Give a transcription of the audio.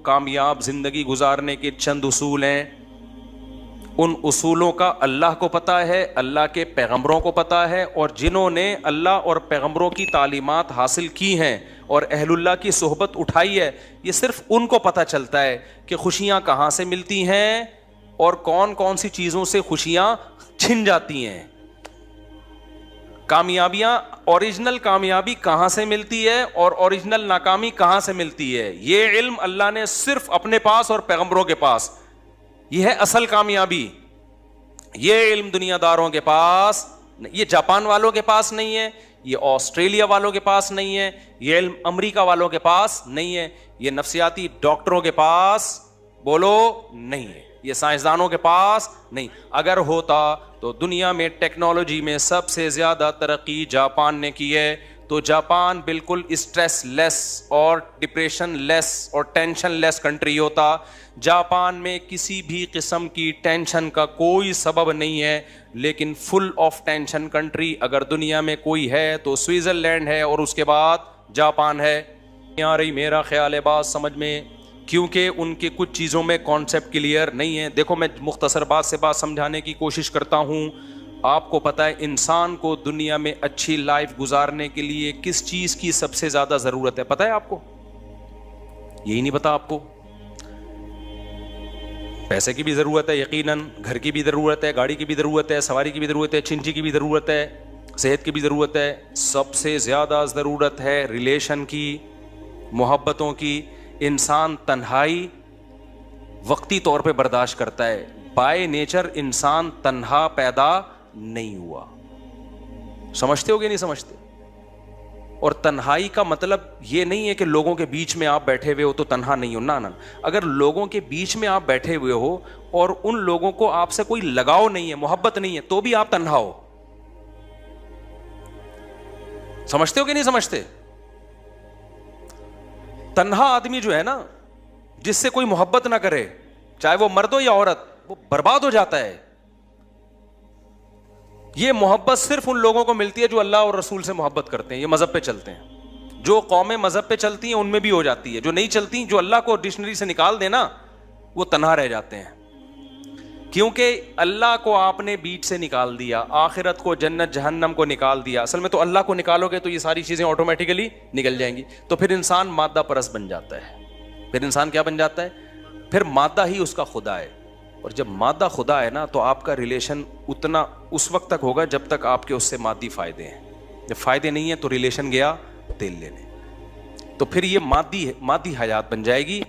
کامیاب زندگی گزارنے کے چند اصول ہیں. ان اصولوں کا اللہ کو پتہ ہے, اللہ کے پیغمبروں کو پتہ ہے, اور جنہوں نے اللہ اور پیغمبروں کی تعلیمات حاصل کی ہیں اور اہل اللہ کی صحبت اٹھائی ہے, یہ صرف ان کو پتہ چلتا ہے کہ خوشیاں کہاں سے ملتی ہیں اور کون کون سی چیزوں سے خوشیاں چھن جاتی ہیں. کامیابیاں, اوریجنل کامیابی کہاں سے ملتی ہے اور اوریجنل ناکامی کہاں سے ملتی ہے, یہ علم اللہ نے صرف اپنے پاس اور پیغمبروں کے پاس, یہ ہے اصل کامیابی. یہ علم دنیا داروں کے پاس, یہ جاپان والوں کے پاس نہیں ہے, یہ آسٹریلیا والوں کے پاس نہیں ہے, یہ علم امریکہ والوں کے پاس نہیں ہے, یہ نفسیاتی ڈاکٹروں کے پاس بولو نہیں ہے, یہ سائنسدانوں کے پاس نہیں. اگر ہوتا تو دنیا میں ٹیکنالوجی میں سب سے زیادہ ترقی جاپان نے کی ہے, تو جاپان بالکل اسٹریس لیس اور ڈپریشن لیس اور ٹینشن لیس کنٹری ہوتا. جاپان میں کسی بھی قسم کی ٹینشن کا کوئی سبب نہیں ہے, لیکن فل آف ٹینشن کنٹری اگر دنیا میں کوئی ہے تو سوئٹزرلینڈ ہے, اور اس کے بعد جاپان ہے. آ رہی میرا خیال ہے بات سمجھ میں, کیونکہ ان کے کچھ چیزوں میں کانسیپٹ کلیئر نہیں ہے. دیکھو میں مختصر بات سے بات سمجھانے کی کوشش کرتا ہوں. آپ کو پتہ ہے انسان کو دنیا میں اچھی لائف گزارنے کے لیے کس چیز کی سب سے زیادہ ضرورت ہے, پتہ ہے آپ کو؟ یہی نہیں پتا آپ کو؟ پیسے کی بھی ضرورت ہے یقیناً, گھر کی بھی ضرورت ہے, گاڑی کی بھی ضرورت ہے, سواری کی بھی ضرورت ہے, چنچی کی بھی ضرورت ہے, صحت کی بھی ضرورت ہے. سب سے زیادہ ضرورت ہے ریلیشن کی, محبتوں کی. انسان تنہائی وقتی طور پہ برداشت کرتا ہے, بائی نیچر انسان تنہا پیدا نہیں ہوا. سمجھتے ہو کہ نہیں سمجھتے؟ اور تنہائی کا مطلب یہ نہیں ہے کہ لوگوں کے بیچ میں آپ بیٹھے ہوئے ہو تو تنہا نہیں ہو, نہ. اگر لوگوں کے بیچ میں آپ بیٹھے ہوئے ہو اور ان لوگوں کو آپ سے کوئی لگاؤ نہیں ہے, محبت نہیں ہے, تو بھی آپ تنہا ہو. سمجھتے ہو کہ نہیں سمجھتے؟ تنہا آدمی جو ہے نا, جس سے کوئی محبت نہ کرے, چاہے وہ مرد ہو یا عورت, وہ برباد ہو جاتا ہے. یہ محبت صرف ان لوگوں کو ملتی ہے جو اللہ اور رسول سے محبت کرتے ہیں, یہ مذہب پہ چلتے ہیں. جو قومیں مذہب پہ چلتی ہیں ان میں بھی ہو جاتی ہے, جو نہیں چلتی, جو اللہ کو ڈکشنری سے نکال دینا, وہ تنہا رہ جاتے ہیں. کیونکہ اللہ کو آپ نے بیچ سے نکال دیا, آخرت کو, جنت جہنم کو نکال دیا. اصل میں تو اللہ کو نکالو گے تو یہ ساری چیزیں آٹومیٹیکلی نکل جائیں گی. تو پھر انسان مادہ پرست بن جاتا ہے. پھر انسان کیا بن جاتا ہے؟ پھر مادہ ہی اس کا خدا ہے. اور جب مادہ خدا ہے نا, تو آپ کا ریلیشن اتنا اس وقت تک ہوگا جب تک آپ کے اس سے مادی فائدے ہیں. جب فائدے نہیں ہیں تو ریلیشن گیا تیل لینے. تو پھر یہ مادی حیات بن جائے گی.